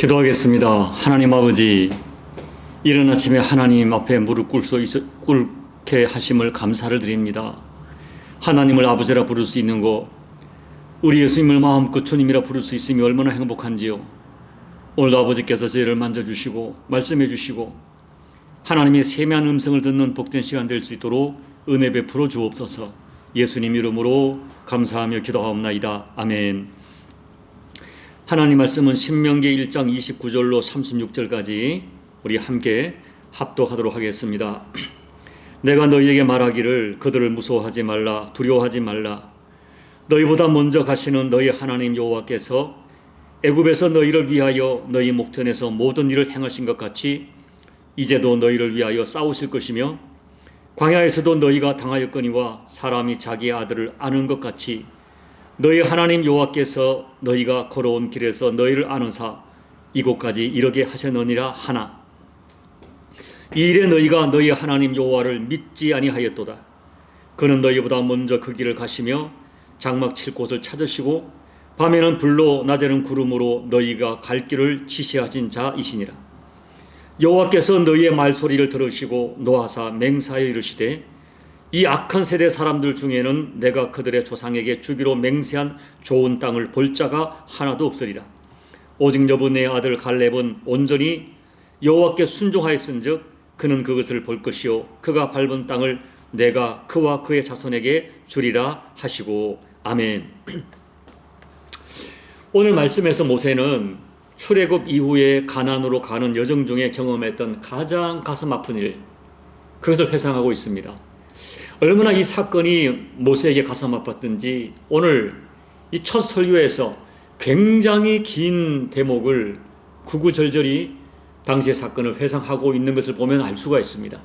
기도하겠습니다. 하나님 아버지, 이른 아침에 하나님 앞에 무릎 꿇게 하심을 감사를 드립니다. 하나님을 아버지라 부를 수 있는 것, 우리 예수님을 마음껏 주님이라 부를 수 있음이 얼마나 행복한지요. 오늘도 아버지께서 저희를 만져주시고 말씀해 주시고 하나님의 세미한 음성을 듣는 복된 시간 될 수 있도록 은혜 베풀어 주옵소서. 예수님 이름으로 감사하며 기도하옵나이다. 아멘. 하나님 말씀은 신명기 1장 29절로 36절까지 우리 함께 합독하도록 하겠습니다. 내가 너희에게 말하기를 그들을 무서워하지 말라, 두려워하지 말라. 너희보다 먼저 가시는 너희 하나님 여호와께서 애굽에서 너희를 위하여 너희 목전에서 모든 일을 행하신 것 같이 이제도 너희를 위하여 싸우실 것이며 광야에서도 너희가 당하였거니와 사람이 자기의 아들을 아는 것 같이 너희 하나님 여호와께서 너희가 걸어온 길에서 너희를 아는사 이곳까지 이르게 하셨느니라 하나. 이 일에 너희가 너희 하나님 여호와를 믿지 아니하였도다. 그는 너희보다 먼저 그 길을 가시며 장막 칠 곳을 찾으시고 밤에는 불로 낮에는 구름으로 너희가 갈 길을 지시하신 자이시니라. 여호와께서 너희의 말소리를 들으시고 노하사 맹사에 이르시되 이 악한 세대 사람들 중에는 내가 그들의 조상에게 주기로 맹세한 좋은 땅을 볼 자가 하나도 없으리라. 오직 여부 내 아들 갈렙은 온전히 여호와께 순종하였은즉 그는 그것을 볼 것이요 그가 밟은 땅을 내가 그와 그의 자손에게 주리라 하시고. 아멘. 오늘 말씀에서 모세는 출애굽 이후에 가나안으로 가는 여정 중에 경험했던 가장 가슴 아픈 일, 그것을 회상하고 있습니다. 얼마나 이 사건이 모세에게 가슴 아팠던지 오늘 이 첫 설교에서 굉장히 긴 대목을 구구절절히 당시의 사건을 회상하고 있는 것을 보면 알 수가 있습니다.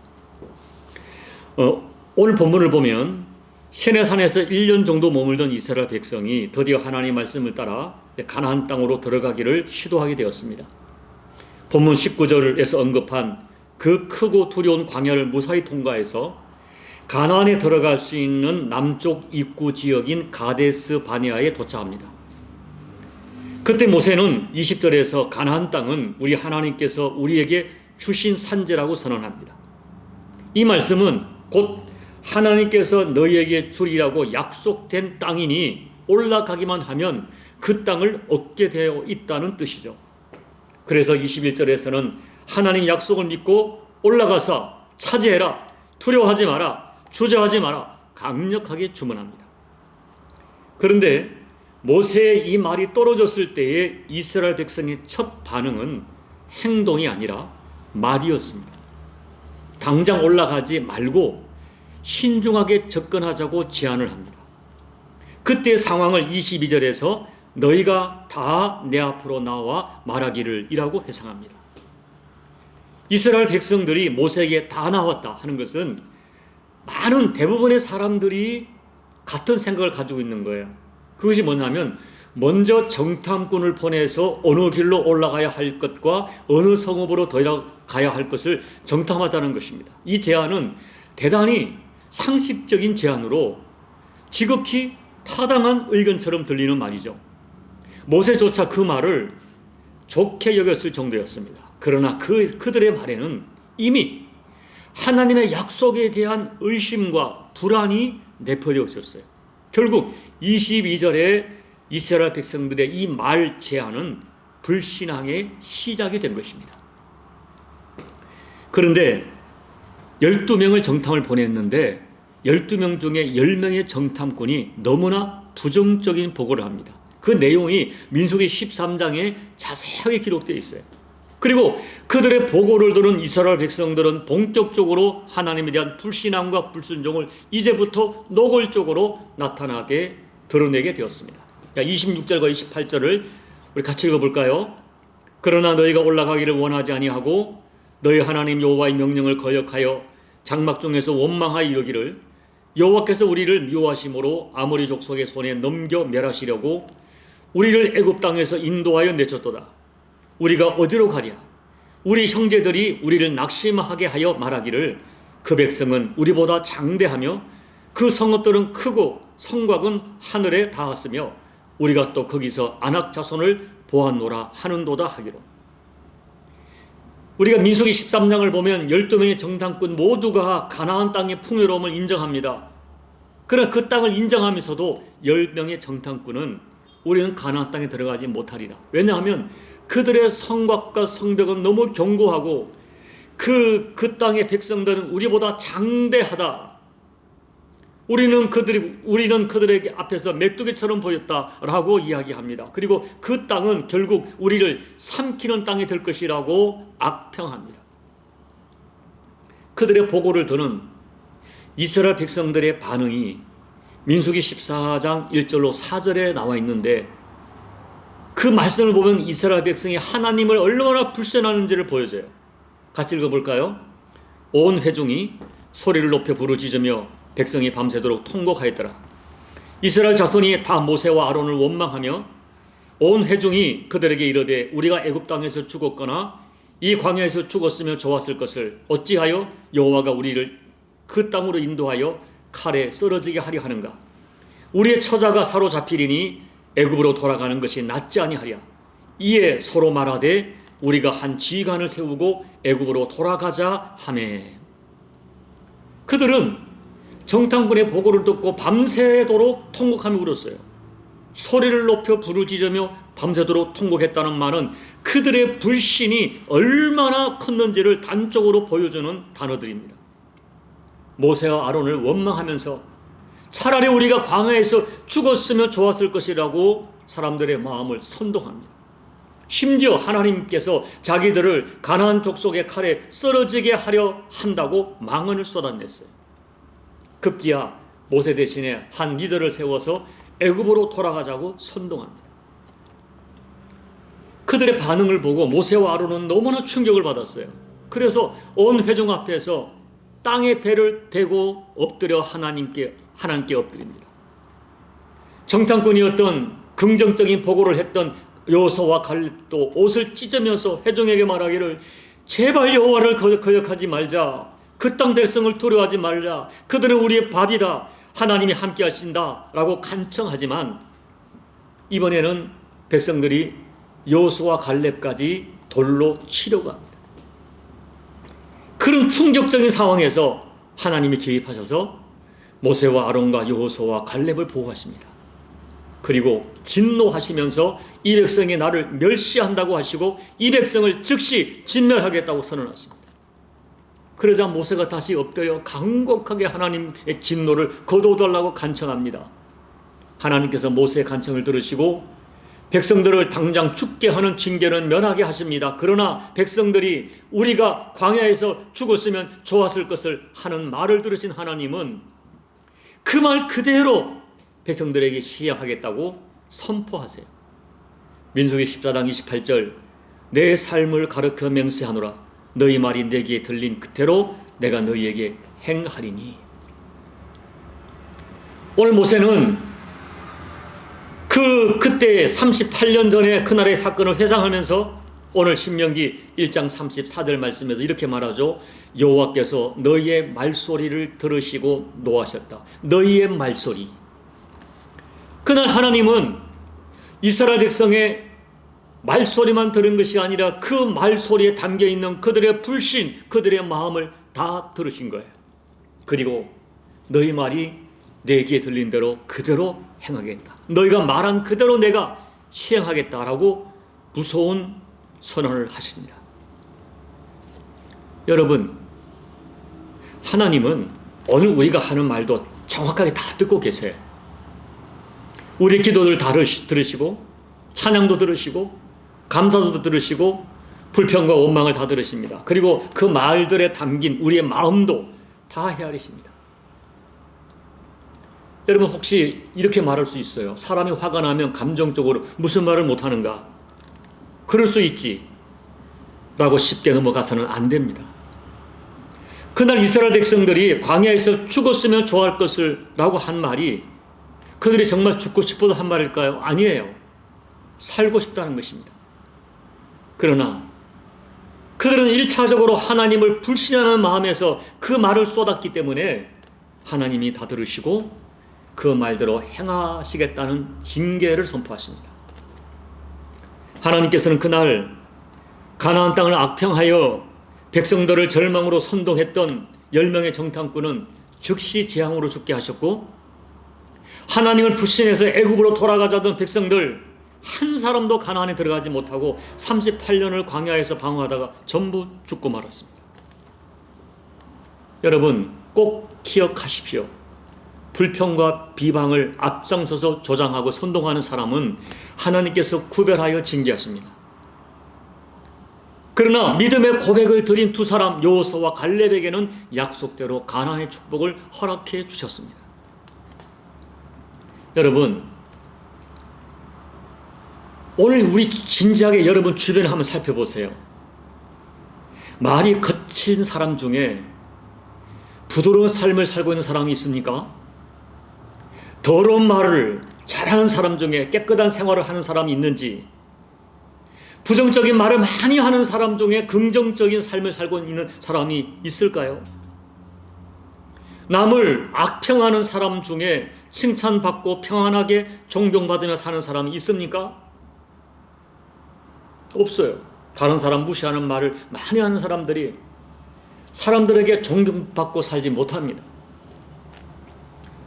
오늘 본문을 보면 시내산에서 1년 정도 머물던 이스라엘 백성이 드디어 하나님의 말씀을 따라 가나안 땅으로 들어가기를 시도하게 되었습니다. 본문 19절에서 언급한 그 크고 두려운 광야를 무사히 통과해서 가나안에 들어갈 수 있는 남쪽 입구 지역인 가데스 바네아에 도착합니다. 그때 모세는 20절에서 가나안 땅은 우리 하나님께서 우리에게 주신 산지라고 선언합니다. 이 말씀은 곧 하나님께서 너희에게 주리라고 약속된 땅이니 올라가기만 하면 그 땅을 얻게 되어 있다는 뜻이죠. 그래서 21절에서는 하나님 약속을 믿고 올라가서 차지해라, 두려워하지 마라, 주저하지 마라 강력하게 주문합니다. 그런데 모세의 이 말이 떨어졌을 때의 이스라엘 백성의 첫 반응은 행동이 아니라 말이었습니다. 당장 올라가지 말고 신중하게 접근하자고 제안을 합니다. 그때의 상황을 22절에서 너희가 다 내 앞으로 나와 말하기를 이라고 회상합니다. 이스라엘 백성들이 모세에게 다 나왔다 하는 것은 많은 대부분의 사람들이 같은 생각을 가지고 있는 거예요. 그것이 뭐냐면 먼저 정탐꾼을 보내서 어느 길로 올라가야 할 것과 어느 성읍으로 들어가야 할 것을 정탐하자는 것입니다. 이 제안은 대단히 상식적인 제안으로 지극히 타당한 의견처럼 들리는 말이죠. 모세조차 그 말을 좋게 여겼을 정도였습니다. 그러나 그들의 말에는 이미 하나님의 약속에 대한 의심과 불안이 내포되어 있었어요. 결국 22절에 이스라엘 백성들의 이 말 제안은 불신앙의 시작이 된 것입니다. 그런데 12명을 정탐을 보냈는데 12명 중에 10명의 정탐꾼이 너무나 부정적인 보고를 합니다. 그 내용이 민수기 13장에 자세하게 기록되어 있어요. 그리고 그들의 보고를 들은 이스라엘 백성들은 본격적으로 하나님에 대한 불신앙과 불순종을 이제부터 노골적으로 나타나게 드러내게 되었습니다. 26절과 28절을 우리 같이 읽어볼까요? 그러나 너희가 올라가기를 원하지 아니하고 너희 하나님 여호와의 명령을 거역하여 장막 중에서 원망하여 이르기를 여호와께서 우리를 미워하심으로 아모리 족속의 손에 넘겨 멸하시려고 우리를 애굽 땅에서 인도하여 내쳤도다. 우리가 어디로 가랴? 우리 형제들이 우리를 낙심하게 하여 말하기를 그 백성은 우리보다 장대하며 그 성읍들은 크고 성곽은 하늘에 닿았으며 우리가 또 거기서 안악 자손을 보았노라 하는도다 하기로. 우리가 민수기 13장을 보면 12명의 정탐꾼 모두가 가나안 땅의 풍요로움을 인정합니다. 그러나 그 땅을 인정하면서도 10명의 정탐꾼은 우리는 가나안 땅에 들어가지 못하리라. 왜냐하면 그들의 성곽과 성벽은 너무 견고하고 그 땅의 백성들은 우리보다 장대하다. 우리는 그들에게 앞에서 메뚜기처럼 보였다라고 이야기합니다. 그리고 그 땅은 결국 우리를 삼키는 땅이 될 것이라고 악평합니다. 그들의 보고를 듣는 이스라엘 백성들의 반응이 민수기 14장 1절로 4절에 나와 있는데, 그 말씀을 보면 이스라엘 백성이 하나님을 얼마나 불신하는지를 보여줘요. 같이 읽어볼까요? 온 회중이 소리를 높여 부르짖으며 백성이 밤새도록 통곡하였더라. 이스라엘 자손이 다 모세와 아론을 원망하며 온 회중이 그들에게 이르되 우리가 애굽 땅에서 죽었거나 이 광야에서 죽었으면 좋았을 것을 어찌하여 여호와가 우리를 그 땅으로 인도하여 칼에 쓰러지게 하려 하는가? 우리의 처자가 사로잡히리니 애굽으로 돌아가는 것이 낫지 아니하랴. 이에 서로 말하되 우리가 한 지휘관을 세우고 애굽으로 돌아가자 하매. 그들은 정탐꾼의 보고를 듣고 밤새도록 통곡하며 울었어요. 소리를 높여 부르짖으며 밤새도록 통곡했다는 말은 그들의 불신이 얼마나 컸는지를 단적으로 보여주는 단어들입니다. 모세와 아론을 원망하면서 차라리 우리가 광야에서 죽었으면 좋았을 것이라고 사람들의 마음을 선동합니다. 심지어 하나님께서 자기들을 가나안 족속의 칼에 쓰러지게 하려 한다고 망언을 쏟아냈어요. 급기야 모세 대신에 한 리더를 세워서 애굽으로 돌아가자고 선동합니다. 그들의 반응을 보고 모세와 아론은 너무나 충격을 받았어요. 그래서 온 회중 앞에서 땅에 배를 대고 엎드려 하나님께 엎드립니다. 정탐꾼이었던 긍정적인 보고를 했던 여호수아와 갈렙도 옷을 찢으면서 회중에게 말하기를 제발 여호와를 거역하지 말자. 그 땅 백성을 두려워하지 말자. 그들은 우리의 밥이다. 하나님이 함께 하신다 라고 간청하지만 이번에는 백성들이 여호수아와 갈렙까지 돌로 치려고 합니다. 그런 충격적인 상황에서 하나님이 개입하셔서 모세와 아론과 여호수아와 갈렙을 보호하십니다. 그리고 진노하시면서 이 백성이 나를 멸시한다고 하시고 이 백성을 즉시 진멸하겠다고 선언하십니다. 그러자 모세가 다시 엎드려 간곡하게 하나님의 진노를 거둬달라고 간청합니다. 하나님께서 모세의 간청을 들으시고 백성들을 당장 죽게 하는 징계는 면하게 하십니다. 그러나 백성들이 우리가 광야에서 죽었으면 좋았을 것을 하는 말을 들으신 하나님은 그 말 그대로 백성들에게 시행하겠다고 선포하세요. 민수기 14장 28절 내 삶을 가르쳐 맹세하노라. 너희 말이 내게 들린 그대로 내가 너희에게 행하리니. 오늘 모세는 그때 38년 전에 그날의 사건을 회상하면서 오늘 신명기 1장 34절 말씀에서 이렇게 말하죠. 여호와께서 너희의 말소리를 들으시고 노하셨다. 너희의 말소리. 그날 하나님은 이스라엘 백성의 말소리만 들은 것이 아니라 그 말소리에 담겨있는 그들의 불신, 그들의 마음을 다 들으신 거예요. 그리고 너희 말이 내게 들린 대로 그대로 행하겠다. 너희가 말한 그대로 내가 시행하겠다라고 무서운 선언을 하십니다. 여러분, 하나님은 오늘 우리가 하는 말도 정확하게 다 듣고 계세요. 우리 기도를 다 들으시고 찬양도 들으시고 감사도 들으시고 불평과 원망을 다 들으십니다. 그리고 그 말들에 담긴 우리의 마음도 다 헤아리십니다. 여러분 혹시 이렇게 말할 수 있어요? 사람이 화가 나면 감정적으로 무슨 말을 못하는가? 그럴 수 있지 라고 쉽게 넘어가서는 안 됩니다. 그날 이스라엘 백성들이 광야에서 죽었으면 좋아할 것을 라고 한 말이 그들이 정말 죽고 싶어서 한 말일까요? 아니에요. 살고 싶다는 것입니다. 그러나 그들은 1차적으로 하나님을 불신하는 마음에서 그 말을 쏟았기 때문에 하나님이 다 들으시고 그 말대로 행하시겠다는 징계를 선포하십니다. 하나님께서는 그날 가나안 땅을 악평하여 백성들을 절망으로 선동했던 10명의 정탐꾼은 즉시 재앙으로 죽게 하셨고, 하나님을 불신해서 애굽으로 돌아가자던 백성들 한 사람도 가나안에 들어가지 못하고 38년을 광야에서 방황하다가 전부 죽고 말았습니다. 여러분 꼭 기억하십시오. 불평과 비방을 앞장서서 조장하고 선동하는 사람은 하나님께서 구별하여 징계하십니다. 그러나 믿음의 고백을 드린 두 사람 여호수아와 갈렙에게는 약속대로 가나안의 축복을 허락해 주셨습니다. 여러분, 오늘 우리 진지하게 여러분 주변을 한번 살펴보세요. 말이 거친 사람 중에 부드러운 삶을 살고 있는 사람이 있습니까? 더러운 말을 잘하는 사람 중에 깨끗한 생활을 하는 사람이 있는지, 부정적인 말을 많이 하는 사람 중에 긍정적인 삶을 살고 있는 사람이 있을까요? 남을 악평하는 사람 중에 칭찬받고 평안하게 존경받으며 사는 사람이 있습니까? 없어요. 다른 사람 무시하는 말을 많이 하는 사람들이 사람들에게 존경받고 살지 못합니다.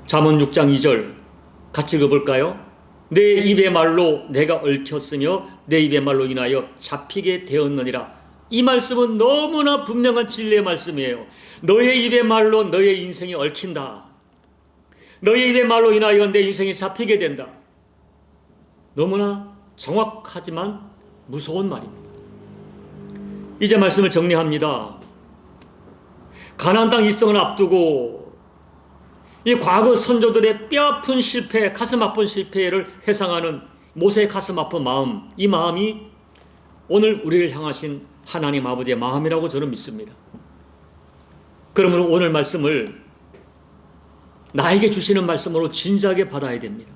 잠언 6장 2절 같이 읽어볼까요? 내 입의 말로 내가 얽혔으며 내 입의 말로 인하여 잡히게 되었느니라. 이 말씀은 너무나 분명한 진리의 말씀이에요. 너의 입의 말로 너의 인생이 얽힌다. 너의 입의 말로 인하여 내 인생이 잡히게 된다. 너무나 정확하지만 무서운 말입니다. 이제 말씀을 정리합니다. 가나안 땅 입성을 앞두고 이 과거 선조들의 뼈아픈 실패, 가슴 아픈 실패를 회상하는 모세의 가슴 아픈 마음, 이 마음이 오늘 우리를 향하신 하나님 아버지의 마음이라고 저는 믿습니다. 그러므로 오늘 말씀을 나에게 주시는 말씀으로 진지하게 받아야 됩니다.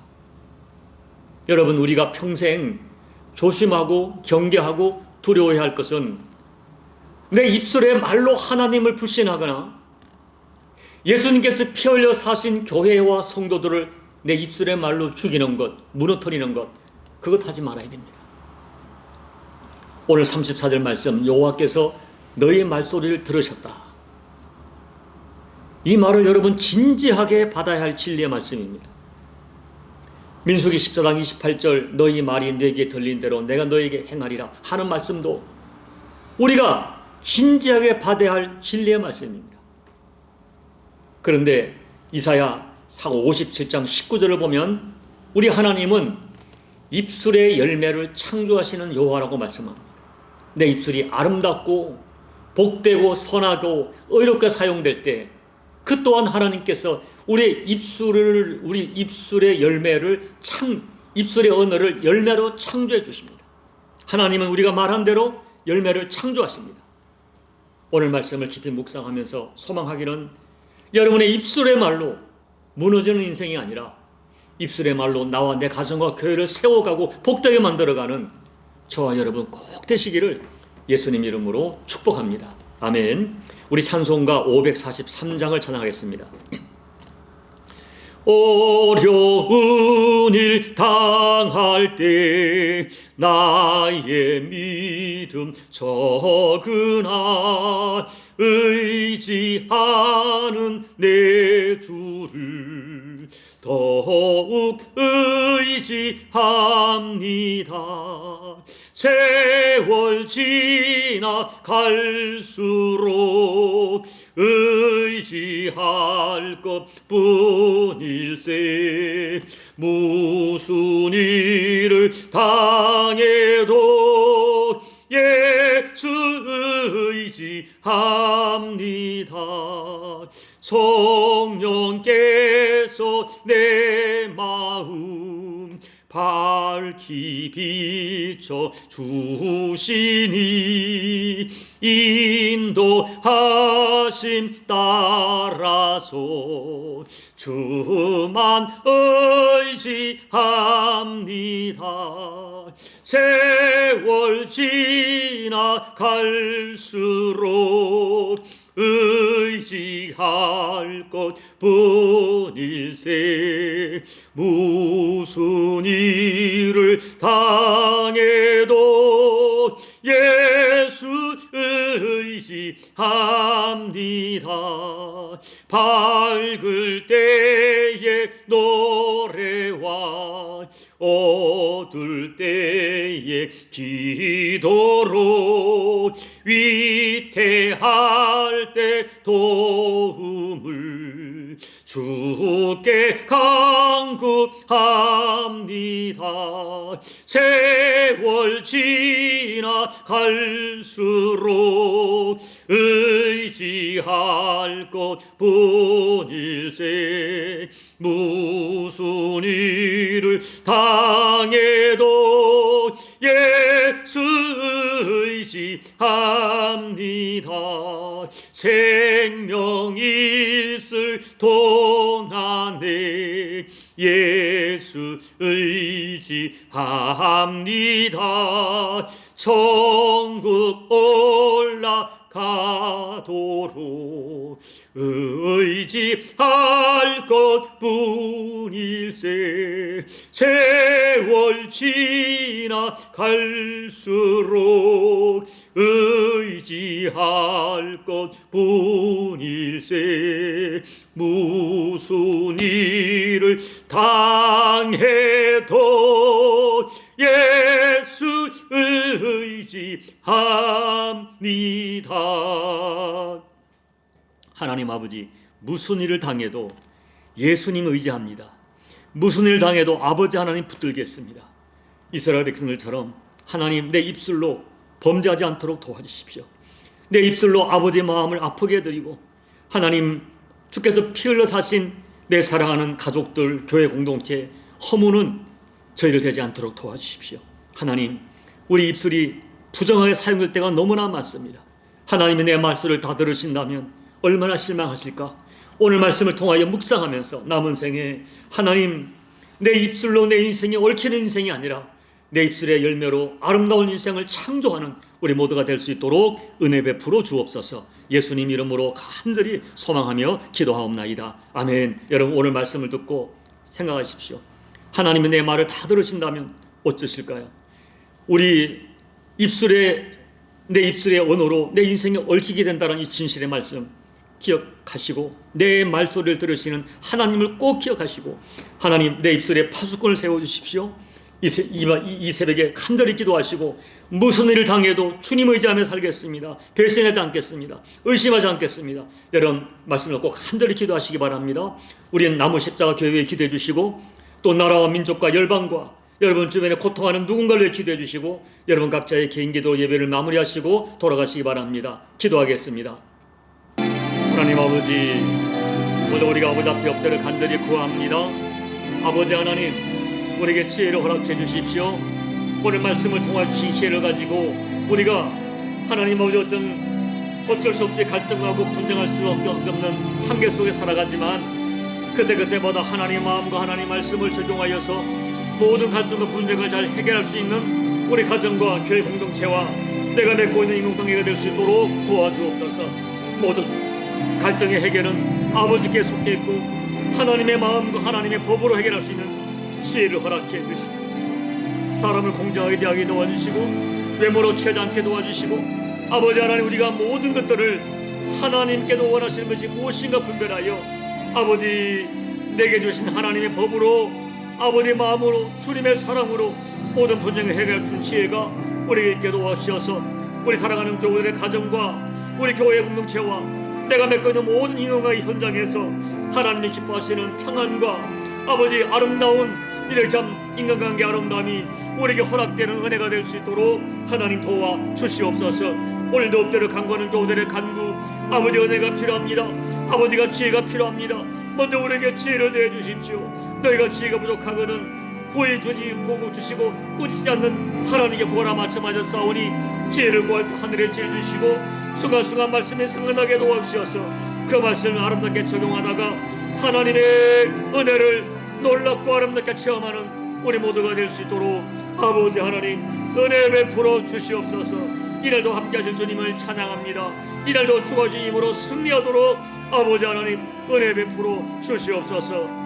여러분, 우리가 평생 조심하고 경계하고 두려워해야 할 것은 내 입술의 말로 하나님을 불신하거나 예수님께서 피 흘려 사신 교회와 성도들을 내 입술의 말로 죽이는 것, 무너뜨리는 것, 그것 하지 말아야 됩니다. 오늘 34절 말씀, 여호와께서 너의 말소리를 들으셨다. 이 말을 여러분 진지하게 받아야 할 진리의 말씀입니다. 민수기 14장 28절 너희 말이 내게 들린 대로 내가 너에게 행하리라 하는 말씀도 우리가 진지하게 받아야 할 진리의 말씀입니다. 그런데 이사야 57장 19절을 보면 우리 하나님은 입술의 열매를 창조하시는 여호와라고 말씀합니다. 내 입술이 아름답고 복되고 선하고 의롭게 사용될 때 그 또한 하나님께서 우리 입술의 열매를 입술의 언어를 열매로 창조해 주십니다. 하나님은 우리가 말한 대로 열매를 창조하십니다. 오늘 말씀을 깊이 묵상하면서 소망하기는 여러분의 입술의 말로 무너지는 인생이 아니라 입술의 말로 나와 내 가정과 교회를 세워가고 복되게 만들어가는 저와 여러분 꼭 되시기를 예수님 이름으로 축복합니다. 아멘. 우리 찬송가 543장을 찬양하겠습니다. 어려운 일 당할 때 나의 믿음 적으나 의지하는 내 주를 더욱 의지합니다. 세월 지나갈수록 의지할 것뿐일세. 무슨 일을 당해도 예수 의지합니다. 성령께서 내 마음 밝히 비춰 주시니 인도하심 따라서 주만 의지합니다. 세월 지나갈수록 의지할 것뿐일세. 무슨 일을 당해도 예수 의지합니다. 밝을 때의 노래와 어두울 때의 기도로 위태할 때 도움을 주께 간구합니다. 세월 지나갈수록 의지할 것뿐일세. 무슨 일을 당해도 예수 의지합니다. 생명 있을 동안에 예수 의지합니다. 천국 올라가도록 의지할 것뿐일세. 세월 지나갈수록 의지할 것뿐일세. 무슨 일을 당해도 예수 의지합니다. 하나님 아버지, 무슨 일을 당해도 예수님 의지합니다. 무슨 일을 당해도 아버지 하나님 붙들겠습니다. 이스라엘 백성들처럼 하나님, 내 입술로 범죄하지 않도록 도와주십시오. 내 입술로 아버지의 마음을 아프게 해드리고, 하나님, 주께서 피 흘려 사신 내 사랑하는 가족들, 교회 공동체 허무는 저희를 되지 않도록 도와주십시오. 하나님, 우리 입술이 부정하게 사용될 때가 너무나 많습니다. 하나님이 내 말씀을 다 들으신다면 얼마나 실망하실까? 오늘 말씀을 통하여 묵상하면서 남은 생에 하나님, 내 입술로 내 인생이 얽히는 인생이 아니라 내 입술의 열매로 아름다운 인생을 창조하는 우리 모두가 될 수 있도록 은혜 베풀어 주옵소서. 예수님 이름으로 간절히 소망하며 기도하옵나이다. 아멘. 여러분, 오늘 말씀을 듣고 생각하십시오. 하나님이 내 말을 다 들으신다면 어쩌실까요? 우리 내 입술의 언어로 내 인생이 얽히게 된다는 이 진실의 말씀 기억하시고, 내 말소리를 들으시는 하나님을 꼭 기억하시고, 하나님, 내 입술에 파수꾼을 세워주십시오. 이 새벽에 간절히 기도하시고, 무슨 일을 당해도 주님 의지하며 살겠습니다. 배신하지 않겠습니다. 의심하지 않겠습니다. 여러분, 말씀을 꼭 간절히 기도하시기 바랍니다. 우리는 나무 십자가 교회에 기도해 주시고, 또 나라와 민족과 열방과 여러분 주변에 고통하는 누군가를 위해 기도해 주시고, 여러분 각자의 개인 기도 예배를 마무리하시고 돌아가시기 바랍니다. 기도하겠습니다. 하나님 아버지, 오늘 우리가 아버지 앞에 엎드려 간절히 구합니다. 아버지 하나님, 우리에게 지혜를 허락해 주십시오. 오늘 말씀을 통해 주신 지혜를 가지고 우리가 하나님 아버지 어쩔 수 없이 갈등하고 분쟁할 수밖에 없는 한계 속에 살아가지만, 그때마다 하나님 마음과 하나님 말씀을 적용하여서 모든 갈등과 분쟁을 잘 해결할 수 있는 우리 가정과 교회 공동체와 내가 맺고 있는 인간관계가 될 수 있도록 도와주옵소서. 모든 갈등의 해결은 아버지께 속해 있고 하나님의 마음과 하나님의 법으로 해결할 수 있는 지혜를 허락해 주시고, 사람을 공정하게 대하게 도와주시고, 외모로 취하지 않게 도와주시고, 아버지 하나님, 우리가 모든 것들을 하나님께도 원하시는 것이 무엇인가 분별하여 아버지 내게 주신 하나님의 법으로, 아버지 마음으로, 주님의 사랑으로 모든 분쟁을 해결할 수 있는 지혜가 우리에게 있게 도와주셔서 우리 사랑하는 교우들의 가정과 우리 교회 공동체와 내가 맺고 있는 모든 인원과의 현장에서 하나님이 기뻐하시는 평안과 아버지 아름다운 이를 참 인간관계 아름다움이 우리에게 허락되는 은혜가 될 수 있도록 하나님 도와 주시옵소서. 오늘도 엎드려 간구하는 교우들의 간구, 아버지 은혜가 필요합니다. 아버지가 지혜가 필요합니다. 먼저 우리에게 지혜를 내어 주십시오. 너희가 지혜가 부족하거든 구해 주시고 꾸짖지 않는 하나님께 구하라 마침하여 싸우니 지혜를 구할 때 하늘에 지혜를 주시고 순간순간 말씀에 생각나게 도와주셔서 그 말씀을 아름답게 적용하다가 하나님의 은혜를 놀랍고 아름답게 체험하는 우리 모두가 될 수 있도록 아버지 하나님 은혜 베풀어 주시옵소서. 이날도 함께 하실 주님을 찬양합니다. 이날도 주가 주님으로 승리하도록 아버지 하나님 은혜 베풀어 주시옵소서.